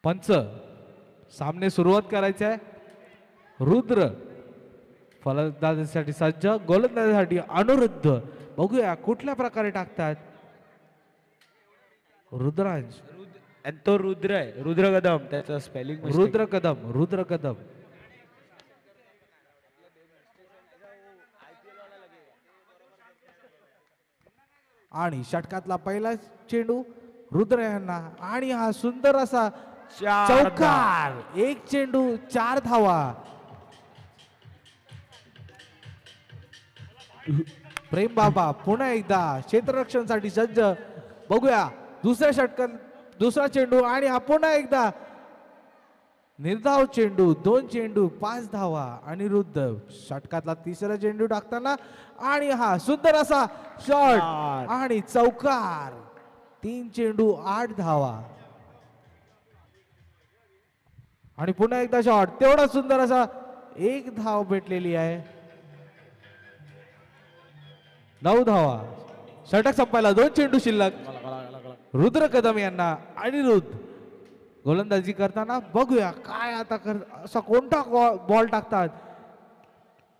पंच सामने सुरुवात करायची आहे. रुद्र फलंदाजीसाठी सज्ज, गोलंदाजीसाठी अनिरुद्ध. बघूया कुठल्या प्रकारे टाकतात. रुद्रांश आणि तो रुद्र आहे, रुद्र कदम, त्याचं स्पेलिंग रुद्र कदम, रुद्र कदम. आणि षटकातला पहिला चेंडू रुद्र यांना आणि हा सुंदर असा चौकार. एक चेंडू 4 धावा. प्रेम बाबा पुन्हा एकदा क्षेत्ररक्षणासाठी सज्ज. बघूया दुसऱ्या षटकात दुसरा चेंडू आणि हा पुन्हा एकदा निर्धाव चेंडू. 2 चेंडू 5 धावा. अनिरुद्ध षटकातला तिसरा चेंडू टाकताना आणि हा सुंदर असा शॉट आणि चौकार. 3 चेंडू 8 धावा. आणि पुन्हा एकदा शॉट. तेवढा सुंदर असा 1 धाव भेटलेली आहे. 9 धावा. षटक संपायला 2 चेंडू शिल्लक. रुद्र कदम यांना अनिरुद्ध गोलंदाजी करताना. बघूया काय आता असा कोणता बॉल टाकतात.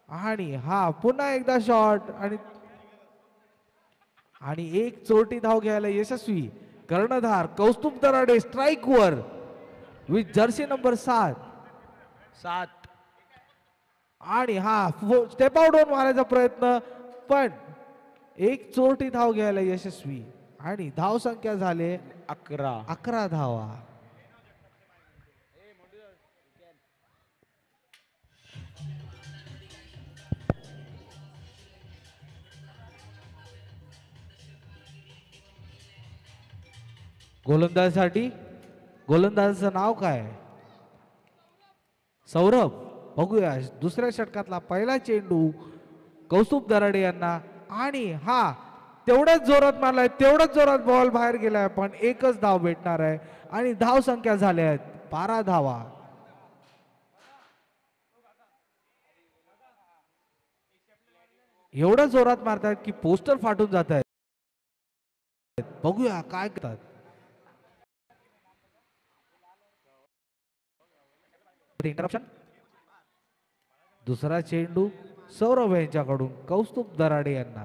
आणि हा पुन्हा एकदा शॉट आणि 1 चोरटी धाव घ्यायला यशस्वी. कर्णधार कौस्तुभ दराडे स्ट्राईक वर विथ जर्सी नंबर 7. आणि हा स्टेप आउट वर मारायचा प्रयत्न, पण 1 चोरटी धाव घ्यायला यशस्वी. आणि धाव संख्या झाले 11 धावा. गोलंदाजीसाठी गोलंदाजाचं नाव काय? सौरभ. बघूया दुसऱ्या षटकातला पहिला चेंडू कौस्तुभ दराडे यांना आणि हा तेवढ्याच जोरात मारलाय, तेवढ्याच जोरात बॉल बाहेर गेलाय, पण 1च धाव भेटणार आहे. आणि धाव संख्या झाल्या आहेत 12 धावा. एवढ्या जोरात मारतायत की पोस्टर फाटून जात आहेत. बघूया काय करतात. इंटरप्शन. दुसरा चेंडू सौरभ यांच्याकडून कौस्तुभ दराडे यांना.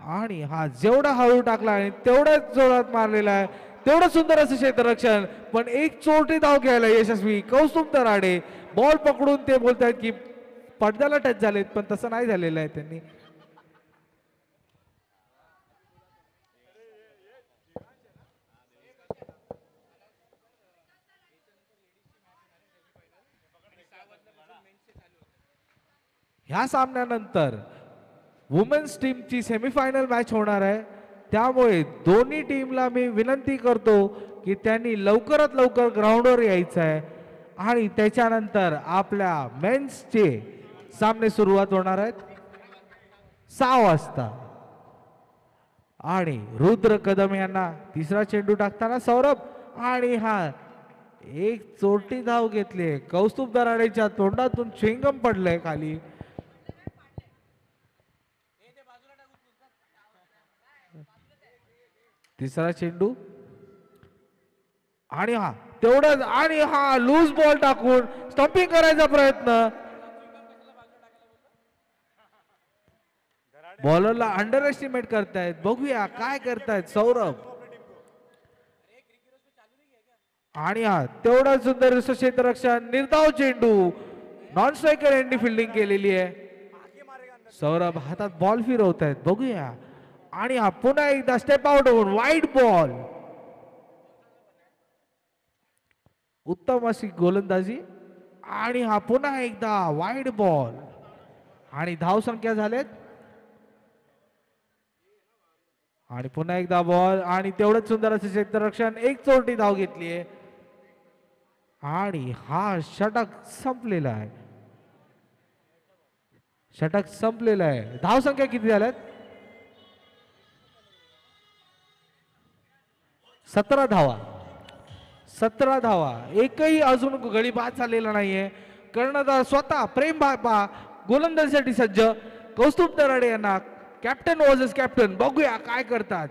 आणि हा जेवढा हळू टाकला आहे तेवढ्याच जोरात मारलेला आहे. तेवढं सुंदर असं क्षेत्ररक्षण, पण 1 चोरटी धाव घ्यायला यशस्वी कौस्तुभ दराडे. बॉल पकडून ते बोलतायत की पडद्याला टच झालेत, पण तसं नाही झालेलं आहे. त्यांनी ह्या सामन्यानंतर वुमेन्स टीमची सेमीफायनल मॅच होणार आहे. त्यामुळे दोन्ही टीमला मी विनंती करतो की त्यांनी लवकरात लवकर ग्राउंडवर यायचं आहे. आणि त्याच्यानंतर आपल्या मेन्सचे सामने सुरुवात होणार आहेत 6 वाजता. आणि रुद्र कदम यांना तिसरा चेंडू टाकताना सौरभ आणि हा 1 चोरटी धाव घेतली. कौस्तुभ दराडेच्या तोंडातून च्युइंगम पडलंय खाली. तिसरा चेंडू आणि हा तेवढंच आणि हा लूज बॉल टाकून स्टंपिंग करायचा प्रयत्न. बॉलरला अंडर एस्टिमेट करतायत. बघूया काय करतायत सौरभ. आणि हा तेवढा सुंदर क्षेत्ररक्षण. निर्धाव चेंडू. नॉन स्ट्रायकर यांनी फिल्डिंग केलेली आहे. सौरभ हातात बॉल फिरवत आहेत. बघूया. आणि हा पुन्हा एकदा स्टेप आउट होऊन वाईड बॉल. उत्तम अशी गोलंदाजी. आणि हा पुन्हा एकदा वाईड बॉल. आणि धाव संख्या झालेत. आणि पुन्हा एकदा बॉल आणि तेवढंच सुंदर असं क्षेत्ररक्षण. 1 चोरटी धाव घेतली आहे. आणि हा षटक संपलेला आहे. षटक संपलेला आहे. धाव संख्या किती झाल्यात? 17 धावा. 17 धावा. एकही अजून गडी बाद झालेला नाहीये. कर्णधार स्वतः प्रेम बाबा गोलंदाजीसाठी सज्ज. कौस्तुभ दराडे यांना कॅप्टन वर्सेस कॅप्टन. बघूया काय करतात.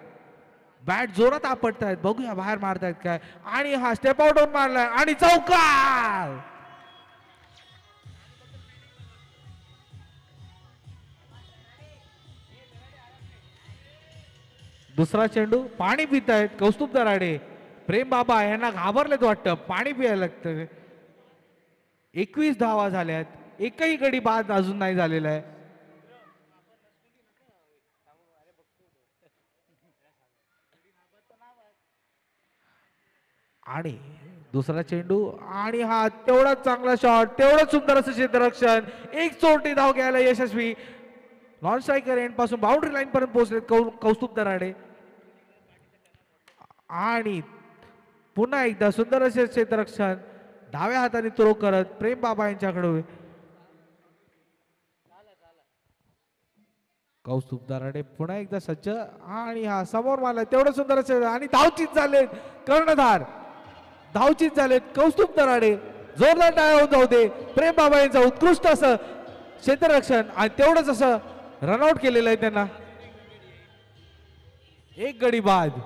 बॅट जोरात आपटतायत. बघूया बाहेर मारतायत काय. आणि हा स्टेप आउट होऊन मारलाय आणि चौकार. दुसरा चेंडू. पाणी पितायत कौस्तुभ दराडे. प्रेम बाबा यांना घाबरलेत वाटतं. पाणी पियायला लागतं. 21 धावा झाल्यात. एकही गडी बाद अजून नाही झालेला आहे. आणि दुसरा चेंडू आणि हा तेवढाच चांगला शॉट. तेवढंच सुंदर असं क्षेत्ररक्षण. एक चोरटी धाव घ्यायला यशस्वी. नॉन स्ट्रायकर एंड पासून बाउंड्री लाईन पर्यंत पोहोचलेत कौस्तुभ दराडे. आणि पुन्हा एकदा सुंदर असे क्षेत्ररक्षण. डाव्या हाताने थ्रो करत प्रेम बाबा यांच्याकडे. कौस्तुभ दराडे पुन्हा एकदा सज्ज आणि हा समोर मारला. तेवढं सुंदर असे आणि धावचीत झालेत कर्णधार. धावचीत झालेत कौस्तुभ दराडे. जोरदार टाळ्या होऊन जाऊ दे. प्रेम बाबा यांचं उत्कृष्ट असं क्षेत्ररक्षण आणि तेवढंच असं रनआउट केलेलं आहे त्यांना. एक गडी बाद.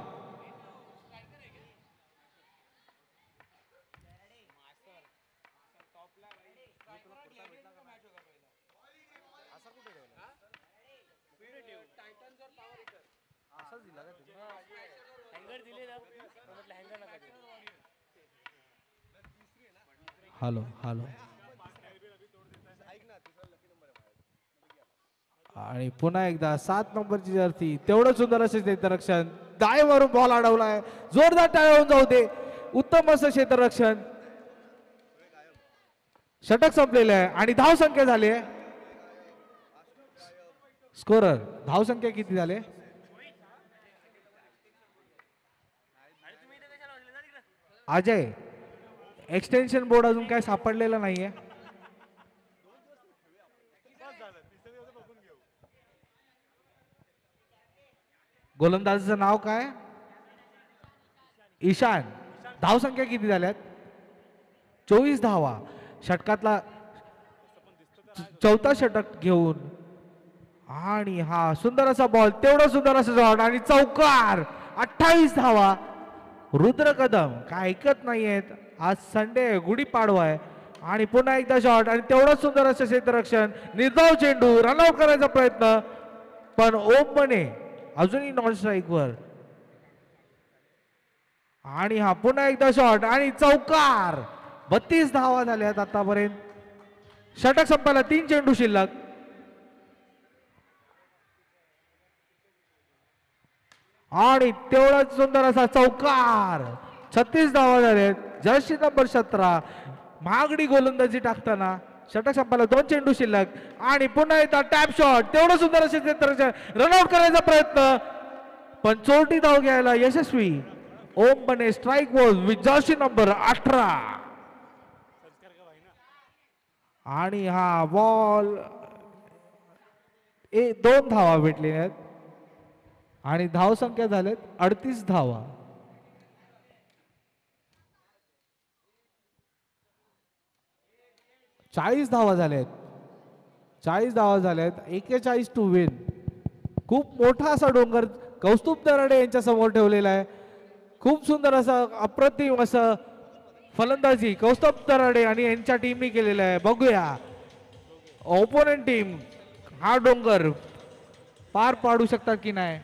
Hello hello. आणि पुन्हा एकदा 7 नंबरची जर्सी. तेवढं सुंदर असे क्षेत्ररक्षण. डायवरून बॉल अडवलाय. जोरदार टाळ्या होऊन जाऊ दे. उत्तम असं क्षेत्ररक्षण. षटक संपलेलं आहे आणि धाव संख्या झाली आहे. स्कोरर धाव संख्या किती झाले. अजय एक्सटेन्शन बोर्ड अजून काय सापडलेला नाहीये. गोलंदाजाचं नाव काय. ईशान. धाव संख्या किती झाल्यात. 24 धावा. षटकातला चौथा षटक घेऊन आणि हा सुंदर असा बॉल. तेवढा सुंदर असा शॉट आणि चौकार. 28 धावा. रुद्र कदम काय ऐकत नाहीयेत. आज संडे गुढीपाडवा आहे. आणि पुन्हा एकदा शॉट आणि तेवढंच सुंदर असं क्षेत्ररक्षण. निर्धाव चेंडू. रनआउट करायचा प्रयत्न पण ओम मने अजूनही नॉन स्ट्राईक वर. आणि हा पुन्हा एकदा शॉट आणि चौकार. 32 धावा झाल्यात आतापर्यंत. षटक संपायला 3 चेंडू शिल्लक. आणि तेवढाच सुंदर असा चौकार. 36 धावा झालेत. जर्सी नंबर 17 महागडी गोलंदाजी टाकताना. षटक संपायला 2 चेंडू शिल्लक. आणि पुन्हा एकदा टॅप शॉट. तेवढं सुंदर असे रनआउट करायचा प्रयत्न पण चोरटी धाव घ्यायला यशस्वी. ओम बने strike was with Jersey number 18. आणि हा बॉल 2 धावा भेटलेल्या आहेत. आणि धाव संख्या झाल्यात 38 धावा. चाळीस धावा झाल्यात. 40 धावा झाल्यात. 41 टू विन. खूप मोठा असा डोंगर कौस्तुभ दराडे यांच्या समोर ठेवलेला आहे. खूप सुंदर असं अप्रतिम असं फलंदाजी कौस्तुभ दराडे आणि यांच्या टीमने केलेलं आहे. बघूया ओपोनंट टीम हा डोंगर पार पाडू शकतात की नाही.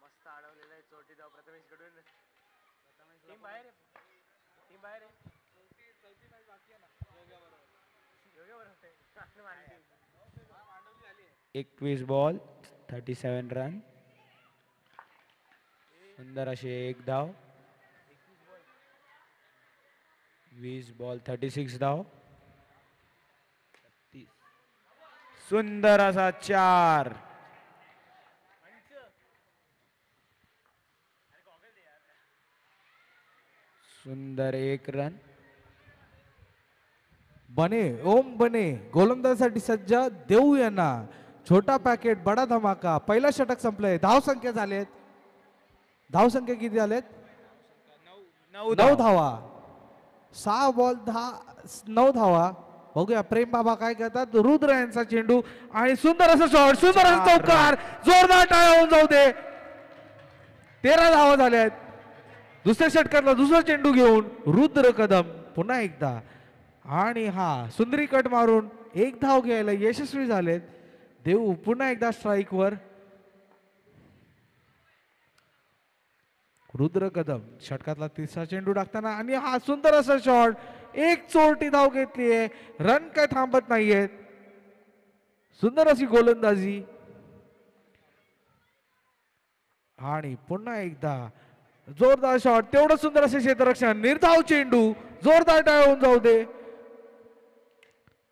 मस्त अडवलेला आहे चोटी धाव प्रथमेश कडून. टीम बाहेर आहे. टीम बाहेर आहे. एकवीस बॉल 37 रन. सुंदर असे एक धाव. 20 बॉल 36 धाव. सुंदर असा 4. सुंदर 1 रन. बने ओम बने गोलंदाजासाठी सज्ज. देऊ यांना छोटा पॅकेट बडा धमाका. पहिला षटक संपलंय. धाव संख्या झालेत. धाव संख्या किती झालेत? 9 धावा. 6 बॉल 9 धावा. बघूया प्रेम बाबा काय करतात. रुद्र यांचा चेंडू आणि सुंदर असं शॉट. सुंदर असं चौकार. जोरदार टाळ्या होऊन जाऊ दे. 13 धावा झाल्यात. दुसऱ्या षटकातला दुसरा चेंडू घेऊन रुद्र कदम पुन्हा एकदा. आणि हा सुंदरी कट मारून 1 धाव घ्यायला यशस्वी झालेत. देऊ पुन्हा एकदा स्ट्राईक वर. रुद्र कदम षटकातला तिसरा चेंडू टाकताना आणि हा सुंदर असा शॉट. 1 चोरटी धाव घेतलीये. रन काय थांबत नाहीयेत. सुंदर अशी गोलंदाजी. आणि पुन्हा एकदा जोरदार शॉट. तेवढं सुंदर असे क्षेत्ररक्षण. निर्धाव चेंडू. जोरदार टाळ्या होऊन जाऊ दे.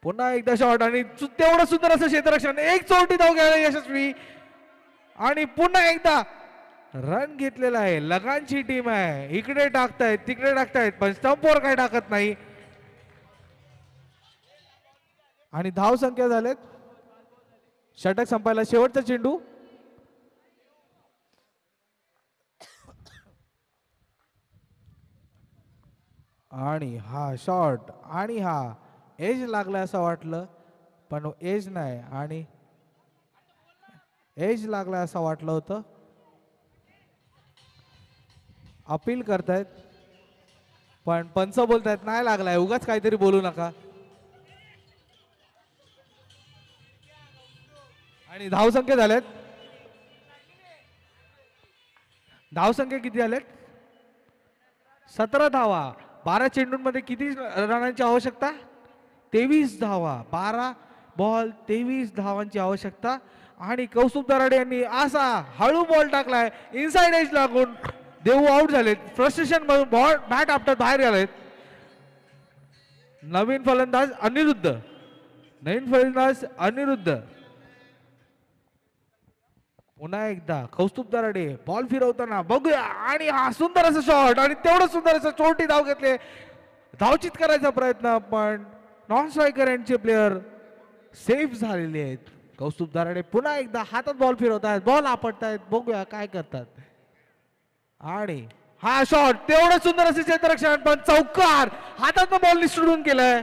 पुन्हा एकदा शॉट आणि तेवढं सुंदर असं क्षेत्ररक्षण. 1 चोरटी धाव घ्यायला यशस्वी. आणि पुन्हा एकदा रन घेतलेला आहे. लगानची टीम आहे. इकडे टाकतायत तिकडे टाकतायत पण स्टंपवर काय टाकत नाही. आणि धाव संख्या झालेत. षटक संपायला शेवटचा चेंडू. आणि हा शॉट आणि हा एज लागला असं वाटलं पण एज नाही. आणि एज लागला असं वाटलं होतं. अपील करतायत पण पंच बोलतायत नाही लागलाय. उगाच काहीतरी बोलू नका. आणि धावसंख्या झाल्यात. धावसंख्या किती झाल्यात? 17 धावा. 12 चेंडूंमध्ये किती रनांची आवश्यकता? 23 धावा. 12 बॉल 23 धावांची आवश्यकता. आणि कौस्तुभ दराडे यांनी असा हळू बॉल टाकलाय. इनसाइड एज लागून देऊ आउट झालेत. फ्रस्ट्रेशन मधून बॉल बॅट आपटत बाहेर गेलेत. नवीन फलंदाज अनिरुद्ध. पुन्हा एकदा कौस्तुभ दराडे बॉल फिरवताना बघूया. आणि हा सुंदर असं शॉट आणि तेवढं सुंदर असं छोटी धाव घेतले. धावचित करायचा प्रयत्न पण नॉन स्ट्रायकर यांचे प्लेयर सेफ झालेले आहेत. कौस्तुभ दराडे पुन्हा एकदा हातात बॉल फिरवतायत. बॉल आपटतायत. बघूया काय करतात. आणि हा शॉट तेवढं सुंदर असे क्षेत्ररक्षण पण चौकार. हातात बॉल निसटून केलाय.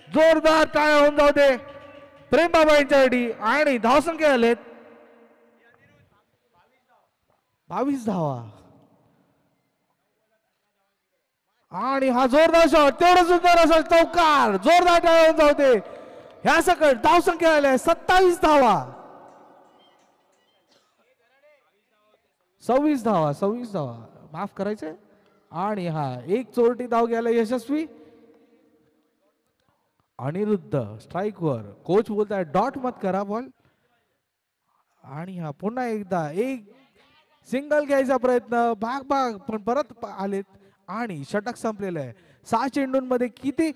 जोरदार टाळ्या होऊन जाऊ दे प्रेम बाबा यांच्यासाठी. आणि धावसंख्या झालेत 22 धावा. आणि हा जोरदार शॉट तेवढं सुंदर असा चौकार. जोरदार टाळ्या होऊन जाऊ दे. ह्या सकट धावसंख्या झाल्या 27 धावा. 26 धावा माफ करायचे. आणि हा 1 चोरटी धाव घ्यायला यशस्वी. अनिरुद्ध स्ट्राईक वर. कोच बोलताय डॉट मत करा बॉल. आणि हा पुन्हा एकदा 1 सिंगल घ्यायचा प्रयत्न. भाग पण परत आलेत. आणि षटक संपलेलं आहे. 6 चेंडूंमध्ये किती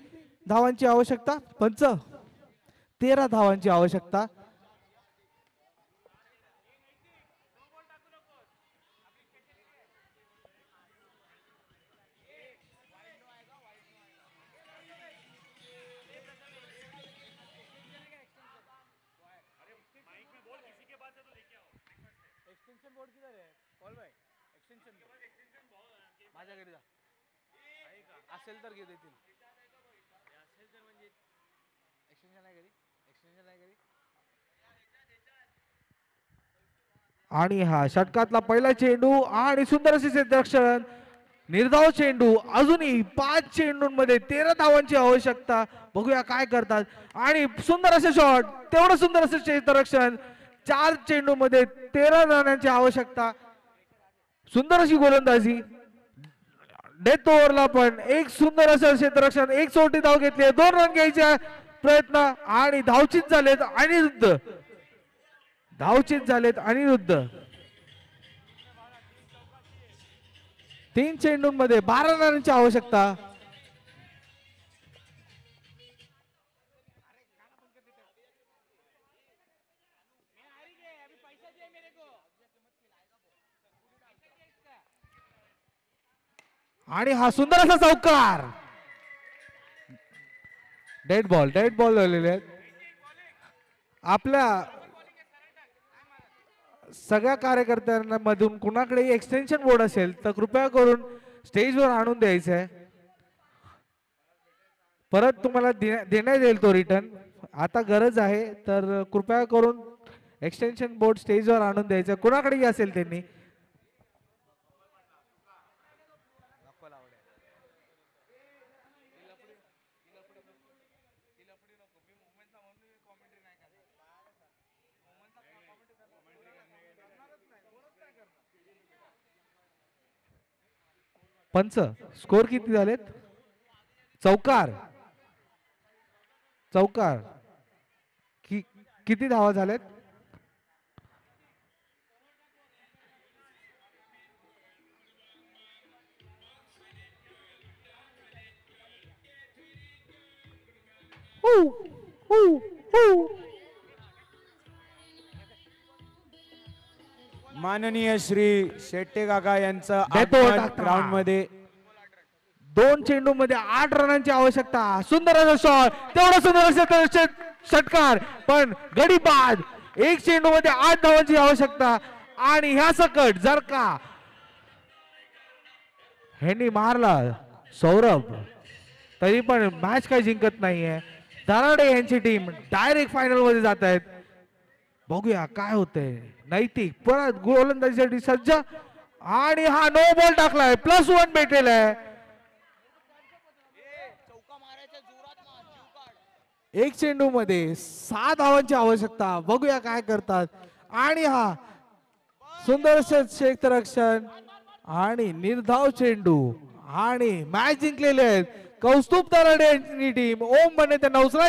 धावांची आवश्यकता? 13 धावांची आवश्यकता. माझ्या घरी जा. असेल तर घे देतील. एक्सटेन्शन नाही घरी. आणि हा षटकातला पहिला चेंडू आणि सुंदर असे क्षेत्ररक्षण. निर्धाव चेंडू. अजूनही 5 चेंडूंमध्ये 13 धावांची आवश्यकता. बघूया काय करतात. आणि सुंदर असे शॉट. तेवढं सुंदर असे क्षेत्ररक्षण. 4 चेंडू मध्ये 13 रनांची आवश्यकता. सुंदर अशी गोलंदाजी. डेथ ओव्हरला पण एक सुंदर असं क्षेत्ररक्षण, एक सोटी धाव घेतली, 2 रन घ्यायचे प्रयत्न आणि धावचित झालेत अनिरुद्ध. धावचित झालेत अनिरुद्ध. 3 चेंडूंमध्ये 12 रनांची आवश्यकता. आणि हा सुंदर असा चौकार. डेड बॉल झालेले आहेत. आपल्या सगळ्या कार्यकर्त्यांमधून कुणाकडे एक्सटेन्शन बोर्ड असेल तर कृपया करून स्टेजवर आणून द्यायचं आहे. परत तुम्हाला देण्यात येईल तो रिटर्न. आता गरज आहे तर कृपया करून एक्सटेन्शन बोर्ड स्टेजवर आणून द्यायचं. कुणाकडेही असेल त्यांनी. पंच स्कोर किती झालेत? चौकार किती धावा झालेत? माननीय श्री शेट्टे काका यांचं ग्राउंड मध्ये 2 चेंडू मध्ये 8 रनांची आवश्यकता. सुंदर असा शॉट, तेवढा सुंदर षटकार पण गडी बाद. 1 चेंडू मध्ये 8 धावांची आवश्यकता. आणि ह्या सकट जर का ह्यांनी मारला सौरभ तरी पण मॅच काही जिंकत नाहीये. दराडे यांची टीम डायरेक्ट फायनल मध्ये जात आहेत. बघूया काय होतंय. नैतिक परत गोलंदाजीसाठी सज्ज आणि हा नो बॉल टाकलाय. +1 भेटेल आहे. 1 चेंडू मध्ये 6 धावांची आवश्यकता. बघूया काय करतात. आणि हा सुंदर क्षेत्ररक्षण आणि निर्धाव चेंडू आणि मॅच जिंकलेले आहेत कौस्तुभ दराडे यांची टीम. ओम बने त्यांना उचलायचं.